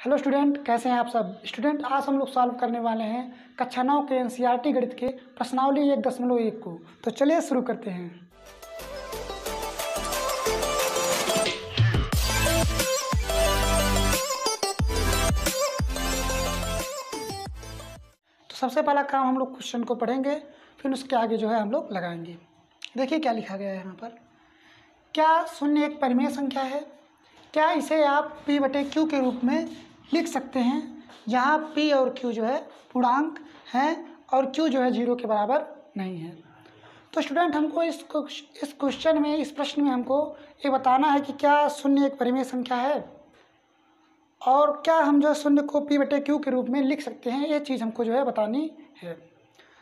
Hello student, कैसे हैं आप सब। स्टूडेंट, आज हम लोग सॉल्व करने वाले हैं कक्षा 9 के एनसीईआरटी गणित के प्रश्नावली 1.1 को। तो चलिए शुरू करते हैं। तो सबसे पहला काम हम लोग क्वेश्चन को पढ़ेंगे, फिर उसके आगे जो है हम लोग लगाएंगे। देखिए क्या लिखा गया है यहाँ पर। क्या शून्य एक परिमेय संख्या है? क्या इसे आप p/q के रूप में लिख सकते हैं, जहाँ p और q जो है पूर्णांक हैं और q जो है 0 के बराबर नहीं है। तो स्टूडेंट, हमको इस क्वेश्चन में, इस प्रश्न में हमको ये बताना है कि क्या शून्य एक परिमेय संख्या है और क्या हम जो शून्य को p/q के रूप में लिख सकते हैं, ये चीज़ हमको जो है बतानी है।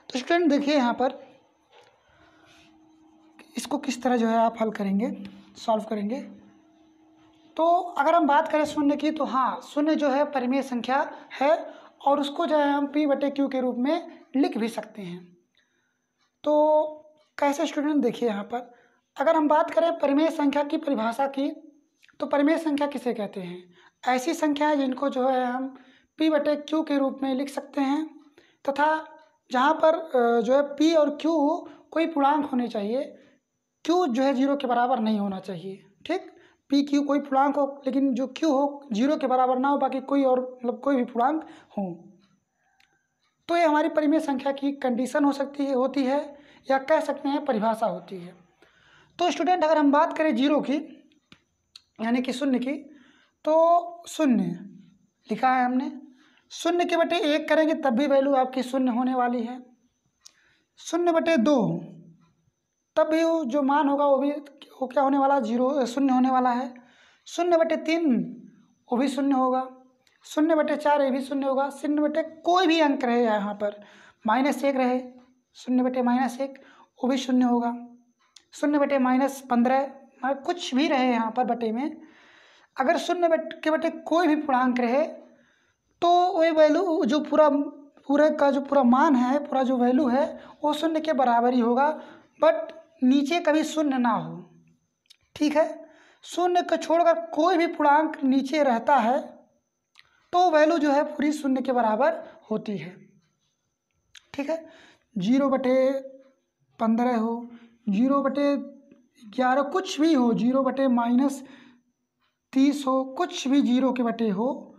तो स्टूडेंट देखिए यहाँ पर, इसको किस तरह जो है आप हल करेंगे, सॉल्व करेंगे। तो अगर हम बात करें शून्य की, तो हाँ, शून्य जो है परिमेय संख्या है और उसको जो है हम p/q के रूप में लिख भी सकते हैं। तो कैसे स्टूडेंट, देखिए यहाँ पर अगर हम बात करें परिमेय संख्या की परिभाषा की, तो परिमेय संख्या किसे कहते हैं? ऐसी संख्याएं जिनको जो है हम p/q के रूप में लिख सकते हैं, तथा जहाँ पर जो है p और q कोई पूर्णांक होने चाहिए, q जो है 0 के बराबर नहीं होना चाहिए। ठीक, p q कोई पूर्णांक हो, लेकिन जो q हो 0 के बराबर ना हो, बाकी कोई और मतलब कोई भी पूर्णांक हो। तो ये हमारी परिमेय संख्या की कंडीशन होती है या कह सकते हैं परिभाषा होती है। तो स्टूडेंट, अगर हम बात करें 0 की, यानी कि शून्य की, तो शून्य लिखा है हमने, 0/1 करेंगे तब भी वैल्यू आपकी शून्य होने वाली है। 0/2 तब भी जो मान होगा वो क्या होने वाला, 0 शून्य होने वाला है। 0/3 वो भी शून्य होगा। 0/4 ये भी शून्य होगा। 0 कोई भी अंक रहे यहाँ पर, -1 रहे, 0/-1 वो भी शून्य होगा। 0/-15 कुछ भी रहे यहाँ पर बटे में, अगर 0 कोई भी पूर्णांक रहे तो वही वैल्यू जो पूरा मान है, पूरा जो वैल्यू है वो शून्य के बराबर ही होगा। बट नीचे कभी शून्य ना हो। ठीक है, शून्य को छोड़कर कोई भी पूर्णांक नीचे रहता है तो वैल्यू जो है पूरी शून्य के बराबर होती है। ठीक है, 0/15 हो, 0/11 कुछ भी हो, 0/-30 हो, कुछ भी 0 के बटे हो,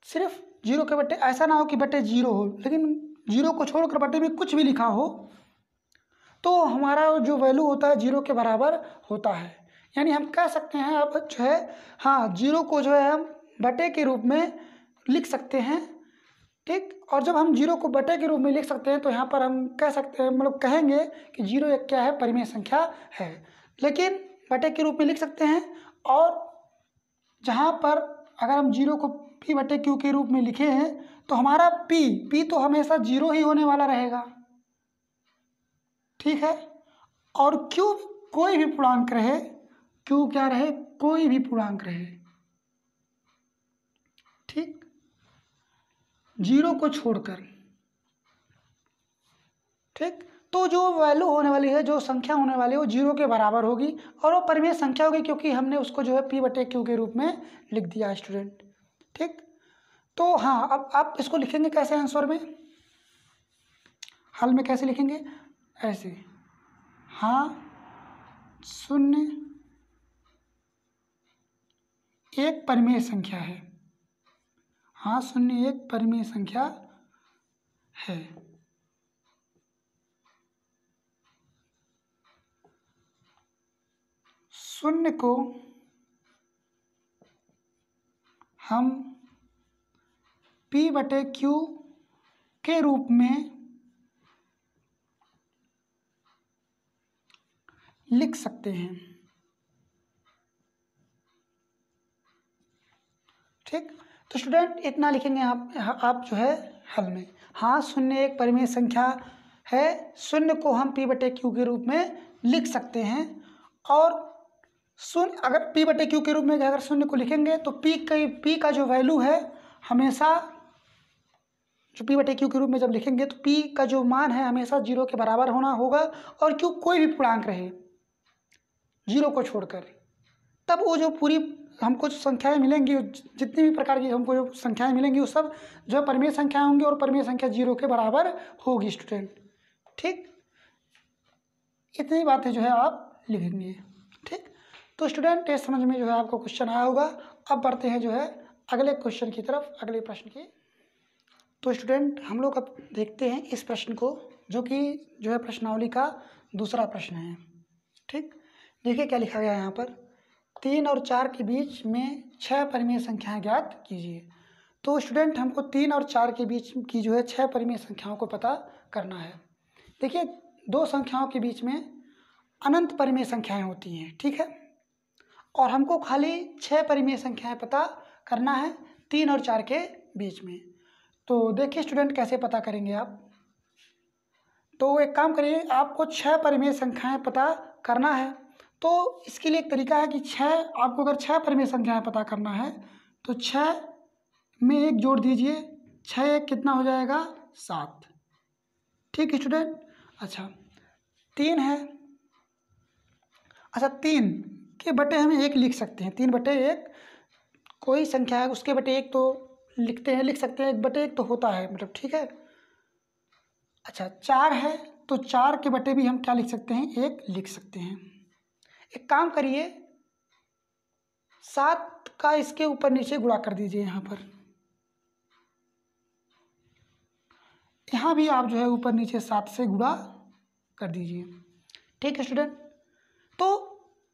सिर्फ 0 के बटे, ऐसा ना हो कि बटे 0 हो, लेकिन 0 को छोड़कर बटे में कुछ भी लिखा हो तो हमारा जो वैल्यू होता है 0 के बराबर होता है। यानी हम कह सकते हैं अब जो है, हाँ, 0 को जो है हम बटे के रूप में लिख सकते हैं। ठीक, और जब हम 0 को बटे के रूप में लिख सकते हैं तो यहाँ पर हम कह सकते हैं, मतलब कहेंगे कि 0 एक क्या है, परिमेय संख्या है। लेकिन बटे के रूप में लिख सकते हैं, और जहाँ पर अगर हम 0 को p/q के रूप में लिखे हैं तो हमारा p तो हमेशा 0 ही होने वाला रहेगा। ठीक है, और q कोई भी पूर्णांक रहे, q क्या रहे, कोई भी पूर्णांक रहे। ठीक, 0 को छोड़कर। ठीक, तो जो वैल्यू होने वाली है, जो संख्या होने वाली है, वो 0 के बराबर होगी और वो परिमेय संख्या होगी, क्योंकि हमने उसको जो है p/q के रूप में लिख दिया स्टूडेंट। ठीक, तो हाँ, अब आप इसको लिखेंगे कैसे आंसर में, हल में कैसे लिखेंगे, ऐसे, हाँ, शून्य एक परिमेय संख्या है। हाँ, शून्य एक परिमेय संख्या है। शून्य को हम p/q के रूप में लिख सकते हैं। ठीक, तो स्टूडेंट इतना लिखेंगे आप जो है हल में। हाँ, शून्य एक परिमेय संख्या है, शून्य को हम p/q के रूप में लिख सकते हैं, और शून्य अगर p/q के रूप में अगर शून्य को लिखेंगे तो p का जो वैल्यू है हमेशा, जो p/q के रूप में जब लिखेंगे तो p का जो मान है हमेशा 0 के बराबर होना होगा, और q कोई भी पूर्णांक रहे 0 को छोड़कर, तब वो जो पूरी हमको जो संख्याएं मिलेंगी, जितनी भी प्रकार की हमको जो संख्याएं मिलेंगी वो सब जो है परिमेय संख्याएं होंगी और परिमेय संख्या 0 के बराबर होगी स्टूडेंट। ठीक, इतनी बातें जो है आप लिखेंगे। ठीक, तो स्टूडेंट ये समझ में जो है आपको क्वेश्चन आया होगा। अब बढ़ते हैं जो है अगले क्वेश्चन की तरफ, अगले प्रश्न की। तो स्टूडेंट हम लोग अब देखते हैं इस प्रश्न को, जो कि जो है प्रश्नावली का दूसरा प्रश्न है। ठीक, देखिए क्या लिखा गया है यहाँ पर, 3 और 4 के बीच में 6 परिमेय संख्याएं ज्ञात कीजिए। तो स्टूडेंट हमको 3 और 4 के बीच की जो है 6 परिमेय संख्याओं को पता करना है। देखिए दो संख्याओं के बीच में अनंत परिमेय संख्याएं होती हैं, ठीक है, और हमको खाली 6 परिमेय संख्याएं पता करना है 3 और 4 के बीच में। तो देखिए स्टूडेंट कैसे पता करेंगे आप। तो एक काम करिए, आपको 6 परिमेय संख्याएं पता करना है। तो इसके लिए एक तरीका है कि 6, आपको अगर 6 परिमेय संख्याएं पता करना है तो 6 में 1 जोड़ दीजिए, 6 1 कितना हो जाएगा 7। ठीक है स्टूडेंट। अच्छा 3 है, अच्छा 3 के बटे हम 1 लिख सकते हैं, 3 बटे 1 कोई संख्या है उसके बटे 1 तो लिखते हैं, लिख सकते हैं, 1 बटे 1 तो होता है मतलब, ठीक है। अच्छा 4 है तो 4 के बटे भी हम क्या लिख सकते हैं, 1 लिख सकते हैं। एक काम करिए, 7 का इसके ऊपर नीचे गुणा कर दीजिए, यहाँ भी आप जो है ऊपर नीचे 7 से गुणा कर दीजिए। ठीक है स्टूडेंट, तो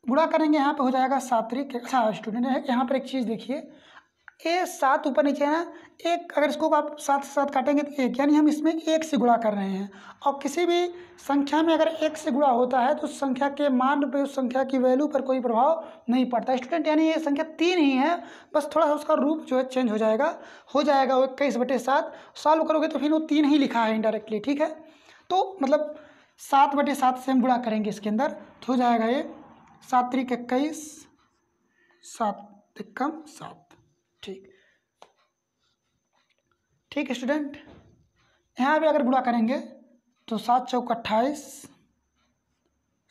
गुणा करेंगे यहाँ पे हो जाएगा 7 3। अच्छा स्टूडेंट यहाँ पर एक चीज़ देखिए, ये 7 ऊपर नीचे है ना, एक अगर इसको आप 7 से 7 काटेंगे तो 1, यानी हम इसमें 1 से गुणा कर रहे हैं। और किसी भी संख्या में अगर 1 से गुणा होता है तो उस संख्या के मान पे, उस संख्या की वैल्यू पर कोई प्रभाव नहीं पड़ता स्टूडेंट। यानी ये संख्या 3 ही है, बस थोड़ा सा उसका रूप जो है चेंज हो जाएगा वो 21/7। सॉल्व करोगे तो फिर वो 3 ही लिखा है इनडायरेक्टली, ठीक है। तो मतलब 7/7 से हम गुणा करेंगे इसके अंदर तो हो जाएगा ये 7 3 21, 7 1 7। ठीक, ठीक है स्टूडेंट, यहाँ भी अगर गुणा करेंगे तो 7 चौक 28,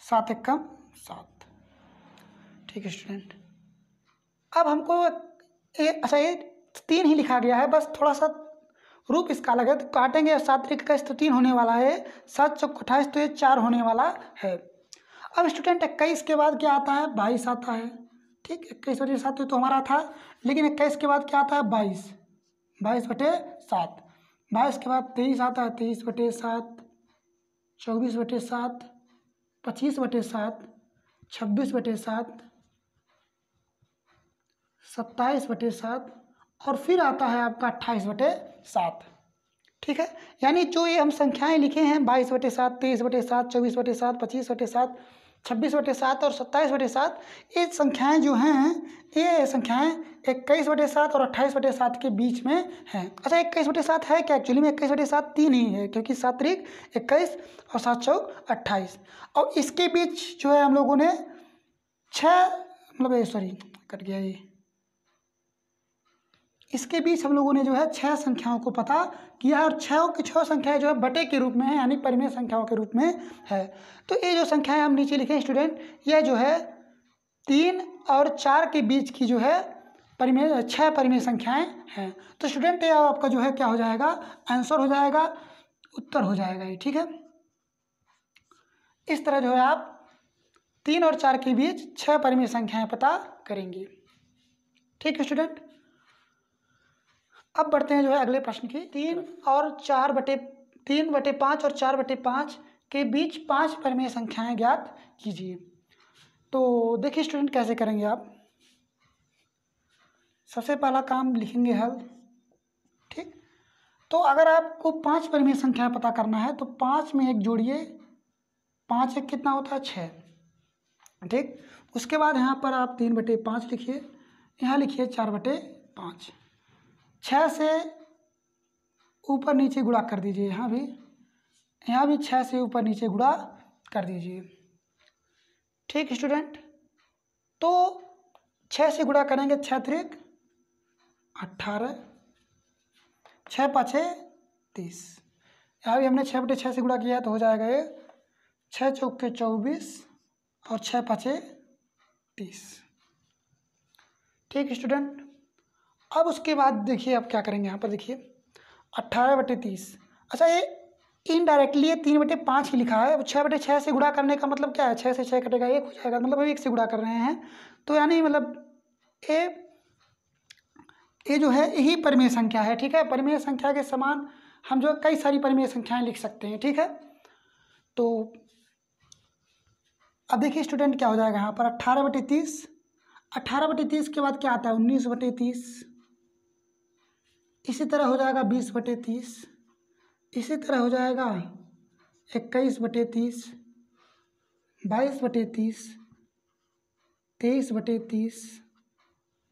7 1 7। ठीक है स्टूडेंट, अब हमको अच्छा ये 3 ही लिखा गया है, बस थोड़ा सा रूप इसका अलग है, तो काटेंगे 7 3 21 तो 3 होने वाला है, 7 चौक 28 तो ये 4 होने वाला है। अब स्टूडेंट 21 के बाद क्या आता है, 22 आता है। ठीक, 21/7 तो हमारा था, लेकिन 21 के बाद क्या आता है 22, 22/7। 22 के बाद 23 आता है, 23/7, 24/7, 25/7, 26/7, 27/7 और फिर आता है आपका 28/7। ठीक है, यानी जो ये हम संख्याएं लिखे हैं 22/7, 23/7, 24/7, 25/7, 26/7 और 27/7, ये संख्याएं जो हैं, ये संख्याएं 21/7 और 28/7 के बीच में हैं। अच्छा 21/7 है क्या, एक्चुअली में 21/7 3 ही है, क्योंकि 7 3 21 और 7 चौक 28। और इसके बीच जो है हम लोगों ने 6 मतलब सॉरी कट गया ये, इसके बीच हम लोगों ने जो है 6 संख्याओं को पता किया है, और 6 की 6 संख्याएं जो है बटे के रूप में है, यानी परिमेय संख्याओं के रूप में है। तो ये जो संख्याएं हम नीचे लिखे स्टूडेंट, यह जो है 3 और 4 के बीच की जो है 6 परिमेय संख्याएं हैं। तो स्टूडेंट ये आपका जो है क्या हो जाएगा, आंसर हो जाएगा, उत्तर हो जाएगा ये। ठीक है, इस तरह जो है आप 3 और 4 के बीच 6 परिमेय संख्याएं पता करेंगे। ठीक है स्टूडेंट, अब बढ़ते हैं जो है अगले प्रश्न की। 3 और 3/5 और 4/5 के बीच 5 परिमेय संख्याएं ज्ञात कीजिए। तो देखिए स्टूडेंट कैसे करेंगे आप, सबसे पहला काम लिखेंगे हल। ठीक, तो अगर आपको 5 परिमेय संख्याएं पता करना है तो 5 में 1 जोड़िए, 5 1 कितना होता है 6। ठीक, उसके बाद यहाँ पर आप 3/5 लिखिए, यहाँ लिखिए 4/5। 6 से ऊपर नीचे गुणा कर दीजिए, यहाँ भी 6 से ऊपर नीचे गुणा कर दीजिए। ठीक स्टूडेंट, तो 6 से गुणा करेंगे 6 3 18, 6 5 30। यहाँ भी हमने 6/6 से गुणा किया तो हो जाएगा ये 6 चौक 24 और 6 5 30। ठीक स्टूडेंट। अब उसके बाद देखिए अब क्या करेंगे, यहाँ पर देखिए 18/30। अच्छा ये इनडायरेक्टली ये 3/5 ही लिखा है। अब 6/6 से गुणा करने का मतलब क्या है, 6 से 6 कटेगा 1 हो जाएगा, मतलब हम 1 से गुणा कर रहे हैं। तो यानी मतलब ये जो है यही परिमेय संख्या है। ठीक है, परिमेय संख्या के समान हम जो कई सारी परिमेय संख्याएं लिख सकते हैं। ठीक है, तो अब देखिए स्टूडेंट क्या हो जाएगा यहाँ पर 18/30। 18/30 के बाद क्या आता है 19/30। इसी तरह हो जाएगा 20/30। इसी तरह हो जाएगा 21/30, 22/30, 23/30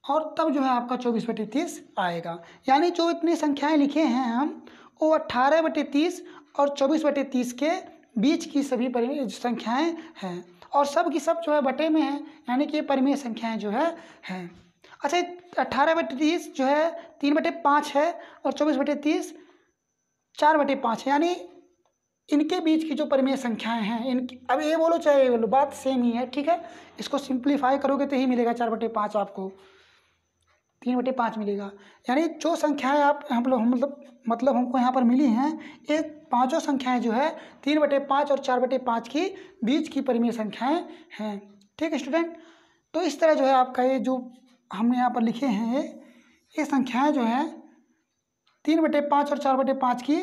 और तब जो है आपका 24/30 आएगा। यानी जो इतनी संख्याएं लिखे हैं हम वो 18/30 और 24/30 के बीच की सभी परिमेय संख्याएं हैं और सब की सब जो है बटे में है, यानी कि ये परिमेय संख्याएं जो है हैं। अच्छा 18/30 जो है 3/5 है और 24/30 4/5 है, यानी इनके बीच की जो परिमेय संख्याएं हैं इनकी, अब ये बोलो चाहे ये बोलो बात सेम ही है। ठीक है, इसको सिंप्लीफाई करोगे तो ही मिलेगा 4/5 आपको 3/5 मिलेगा। यानी जो संख्याएं आप हम लोग मतलब हमको यहाँ पर मिली हैं ये पांचों संख्याएं जो है 3/5 और 4/5 की बीच की परिमेय संख्याएं हैं। ठीक है स्टूडेंट, तो इस तरह जो है आपका ये जो हमने यहाँ पर लिखे हैं ये संख्याएं जो है 3/5 और 4/5 की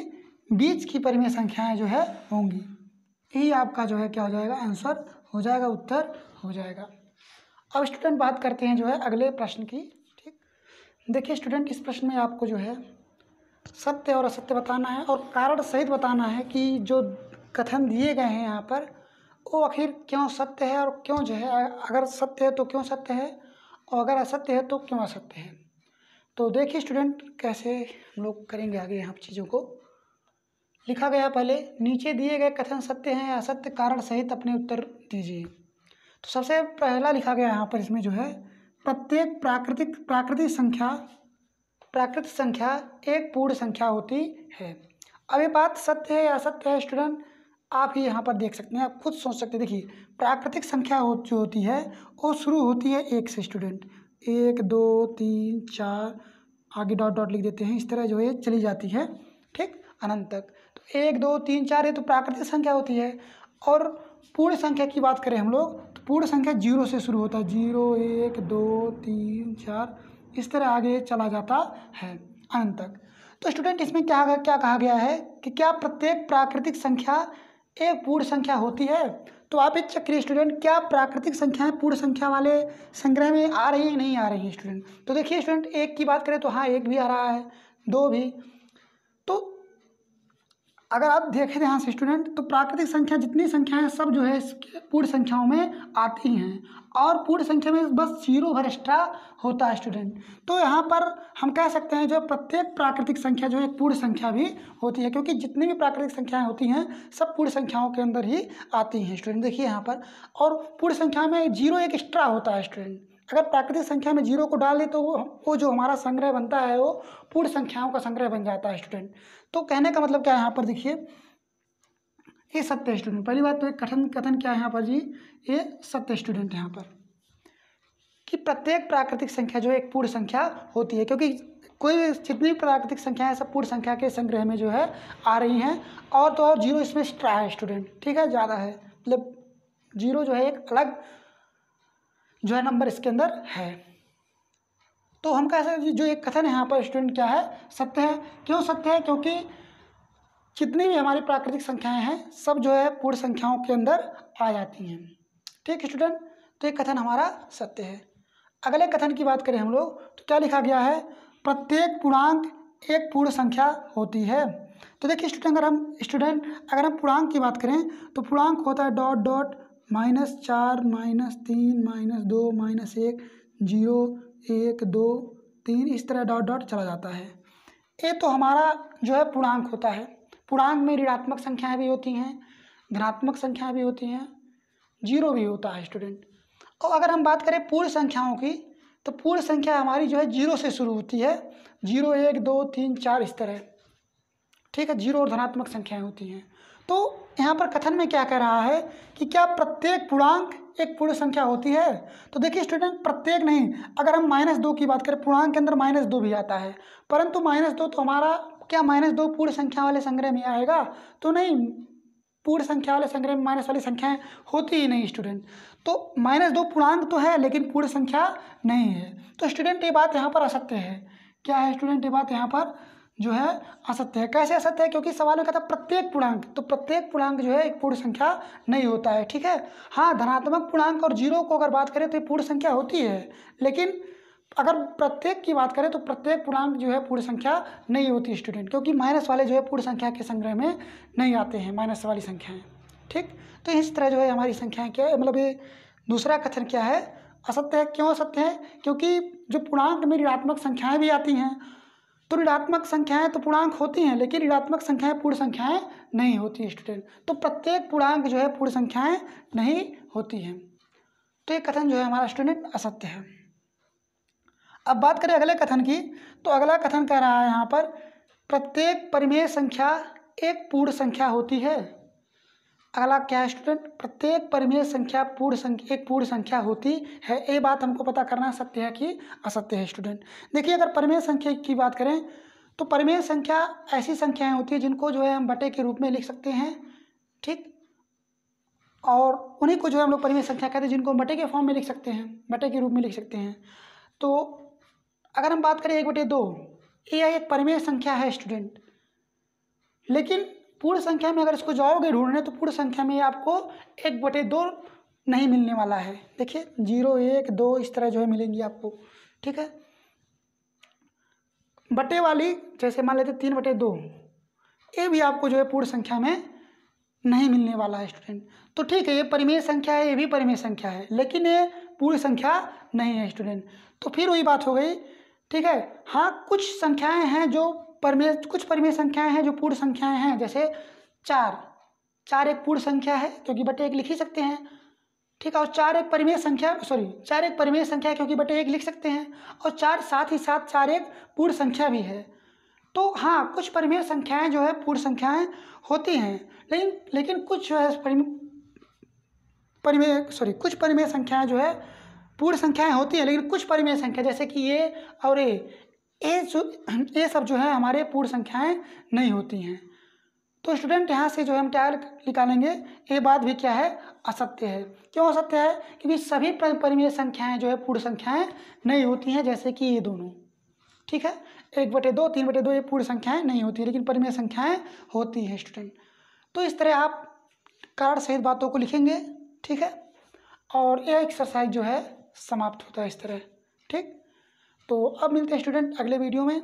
बीच की परिमेय संख्याएं जो है होंगी। यही आपका जो है क्या हो जाएगा, आंसर हो जाएगा, उत्तर हो जाएगा। अब स्टूडेंट बात करते हैं जो है अगले प्रश्न की। ठीक, देखिए स्टूडेंट इस प्रश्न में आपको जो है सत्य और असत्य बताना है और कारण सहित बताना है कि जो कथन दिए गए हैं यहाँ पर वो आखिर क्यों सत्य है और क्यों जो है, अगर सत्य है तो क्यों सत्य है और अगर असत्य है तो क्यों असत्य है। तो देखिए स्टूडेंट कैसे हम लोग करेंगे आगे यहाँ चीज़ों को। लिखा गया पहले नीचे दिए गए कथन सत्य हैं या असत्य, कारण सहित अपने उत्तर दीजिए। तो सबसे पहला लिखा गया यहाँ पर इसमें जो है प्रत्येक प्राकृतिक संख्या एक पूर्ण संख्या होती है। अब ये बात सत्य है या असत्य है स्टूडेंट आप ही यहाँ पर देख सकते हैं, आप खुद सोच सकते हैं। देखिए प्राकृतिक संख्या जो होती है वो शुरू होती है 1 से स्टूडेंट, 1 2 3 4 आगे डॉट डॉट लिख देते हैं, इस तरह जो है चली जाती है ठीक अनंत तक। तो 1 2 3 4 है तो प्राकृतिक संख्या होती है। और पूर्ण संख्या की बात करें हम लोग तो पूर्ण संख्या 0 से शुरू होता है, 0 1 2 3 4 इस तरह आगे चला जाता है अनंत तक। तो स्टूडेंट इसमें क्या कहा गया है कि क्या प्रत्येक प्राकृतिक संख्या एक पूर्ण संख्या होती है। तो आप एक चक्रीय स्टूडेंट, क्या प्राकृतिक संख्याएं पूर्ण संख्या वाले संग्रह में आ रही है नहीं आ रही है स्टूडेंट। तो देखिए स्टूडेंट 1 की बात करें तो हाँ 1 भी आ रहा है, 2 भी। तो अगर आप देखें ध्यान से स्टूडेंट तो प्राकृतिक संख्या जितनी संख्याएं सब जो है पूर्ण संख्याओं में आती हैं और पूर्ण संख्या में बस 0 भर एक्स्ट्रा होता है स्टूडेंट। तो यहाँ पर हम कह सकते हैं जो प्रत्येक प्राकृतिक संख्या जो है एक पूर्ण संख्या भी होती है, क्योंकि जितनी भी प्राकृतिक संख्याएं होती हैं सब पूर्ण संख्याओं के अंदर ही आती हैं स्टूडेंट। देखिए यहाँ पर और पूर्ण संख्या में 0 एक एक्स्ट्रा होता है स्टूडेंट। अगर प्राकृतिक संख्या में 0 को डाल दे तो वो जो हमारा संग्रह बनता है वो पूर्ण संख्याओं का संग्रह बन जाता है स्टूडेंट। तो कहने का मतलब क्या है यहाँ पर देखिए ये सत्य स्टूडेंट। पहली बात तो एक कथन क्या है यहाँ पर जी, ये सत्य स्टूडेंट यहाँ पर कि प्रत्येक प्राकृतिक संख्या जो है एक पूर्ण संख्या होती है, क्योंकि कोई जितनी प्राकृतिक संख्या है सब पूर्ण संख्या के संग्रह में जो है आ रही हैं। और तो और 0 इसमें एक्स्ट्रा है स्टूडेंट, ठीक है, ज़्यादा है, मतलब 0 जो है एक अलग जो है नंबर इसके अंदर है। तो हम कह सकते हैं जो एक कथन है यहाँ पर स्टूडेंट क्या है, सत्य है। क्यों सत्य है, क्योंकि जितनी भी हमारी प्राकृतिक संख्याएं हैं सब जो है पूर्ण संख्याओं के अंदर आ जाती हैं। ठीक है स्टूडेंट, तो एक कथन हमारा सत्य है। अगले कथन की बात करें हम लोग तो क्या लिखा गया है, प्रत्येक पूर्णांक एक पूर्ण संख्या होती है। तो देखिए स्टूडेंट अगर हम पूर्णांक की बात करें तो पूर्णांक होता है डॉट डॉट -4 -3 -2 -1 0 1 2 3 इस तरह डॉट डॉट चला जाता है। ये तो हमारा जो है पूर्णांक होता है। पूर्णांक में ऋणात्मक संख्याएं भी होती हैं, धनात्मक संख्याएं भी होती हैं, 0 भी होता है स्टूडेंट। और अगर हम बात करें पूर्ण संख्याओं की तो पूर्ण संख्या हमारी जो है 0 से शुरू होती है, 0 1 2 3 4 इस तरह, ठीक है, 0 और धनात्मक संख्याएं होती हैं। तो यहाँ पर कथन में क्या कह रहा है कि क्या प्रत्येक पूर्णांक एक पूर्ण संख्या होती है? तो देखिए स्टूडेंट, प्रत्येक नहीं, अगर हम -2 की बात करें, पूर्णांक के अंदर -2 भी आता है, परंतु -2 तो हमारा क्या -2 पूर्ण संख्या वाले संग्रह में आएगा? तो नहीं, पूर्ण संख्या वाले संग्रह में माइनस वाली संख्याएं होती ही नहीं स्टूडेंट। तो -2 पूर्णांक तो है लेकिन पूर्ण संख्या नहीं है। तो स्टूडेंट ये बात यहाँ पर असत्य है। क्या है स्टूडेंट? ये बात यहाँ पर जो है असत्य है। कैसे असत्य है? क्योंकि सवाल में कहता है प्रत्येक पूर्णांक, तो प्रत्येक पूर्णांक जो है एक पूर्ण संख्या नहीं होता है, ठीक है। हाँ, धनात्मक पूर्णांक और जीरो को अगर बात करें तो ये पूर्ण संख्या होती है, लेकिन अगर प्रत्येक की बात करें तो प्रत्येक पूर्णांक जो है पूर्ण संख्या नहीं होती स्टूडेंट, क्योंकि माइनस वाले जो है पूर्ण संख्या के संग्रह में नहीं आते हैं, माइनस वाली संख्याएं, ठीक। तो इस तरह जो है हमारी संख्याएं क्या है, मतलब ये दूसरा कथन क्या है? असत्य है। क्यों असत्य है? क्योंकि जो पूर्णांक में ऋणात्मक संख्याएं भी आती हैं, तो ऋणात्मक संख्याएं तो पूर्णांक होती हैं, लेकिन ऋणात्मक संख्याएं पूर्ण संख्याएं नहीं होती स्टूडेंट। तो प्रत्येक पूर्णांक जो है पूर्ण संख्याएं नहीं होती हैं। तो ये कथन जो है हमारा स्टूडेंट असत्य है। अब बात करें अगले कथन की, तो अगला कथन कह रहा है यहाँ पर प्रत्येक परिमेय संख्या एक पूर्ण संख्या होती है। अगला क्या है स्टूडेंट? प्रत्येक परिमेय संख्या एक पूर्ण संख्या होती है। ये बात हमको पता करना सत्य है कि असत्य है स्टूडेंट। देखिए, अगर परिमेय संख्या की बात करें तो परिमेय संख्या ऐसी संख्याएं होती है जिनको जो है हम बटे के रूप में लिख सकते हैं, ठीक। और उन्हीं को जो है हम लोग परिमेय संख्या कहते हैं, जिनको हम बटे के फॉर्म में लिख सकते हैं, बटे के रूप में लिख सकते हैं। तो अगर हम बात करें 1/2, ये एक परिमेय संख्या है स्टूडेंट, लेकिन पूर्ण संख्या में अगर इसको जाओगे ढूंढने तो पूर्ण संख्या में आपको 1/2 नहीं मिलने वाला है। देखिए 0, 1, 2 इस तरह जो है मिलेंगी आपको, ठीक है। बटे वाली जैसे मान लेते 3/2, ये भी आपको जो है पूर्ण संख्या में नहीं मिलने वाला है स्टूडेंट। तो ठीक है, ये परिमेय संख्या है, ये भी परिमेय संख्या है, लेकिन ये पूर्ण संख्या नहीं है स्टूडेंट। तो फिर वही बात हो गई, ठीक है। हाँ, कुछ संख्याएं हैं जो कुछ परिमेय संख्याएं हैं जो पूर्ण संख्याएं हैं, जैसे 4 एक पूर्ण संख्या है क्योंकि बटे 1 लिख ही सकते हैं, ठीक है। और 4 एक परिमेय संख्या है क्योंकि बटे 1 लिख सकते हैं, और 4 साथ ही साथ 4 एक पूर्ण संख्या भी है। तो हाँ, कुछ परिमेय संख्याएं जो है पूर्ण संख्याएं होती हैं, लेकिन कुछ जो है कुछ परिमेय संख्याएं जो है पूर्ण संख्याएं होती हैं, लेकिन कुछ परिमेय संख्या जैसे कि ये और ये सब जो है हमारे पूर्ण संख्याएं नहीं होती हैं। तो स्टूडेंट यहाँ से जो है हम क्या निकालेंगे, ये बात भी क्या है? असत्य है। क्यों असत्य है? क्योंकि सभी परिमेय संख्याएं जो है पूर्ण संख्याएं नहीं होती हैं, जैसे कि ये दोनों, ठीक है। 1/2, 3/2 ये पूर्ण संख्याएं नहीं होती, लेकिन परिमेय संख्याएं होती हैं स्टूडेंट। तो इस तरह आप कारण सहित बातों को लिखेंगे, ठीक है। और यह एक्सरसाइज जो है समाप्त होता है इस तरह, ठीक। तो अब मिलते हैं स्टूडेंट अगले वीडियो में।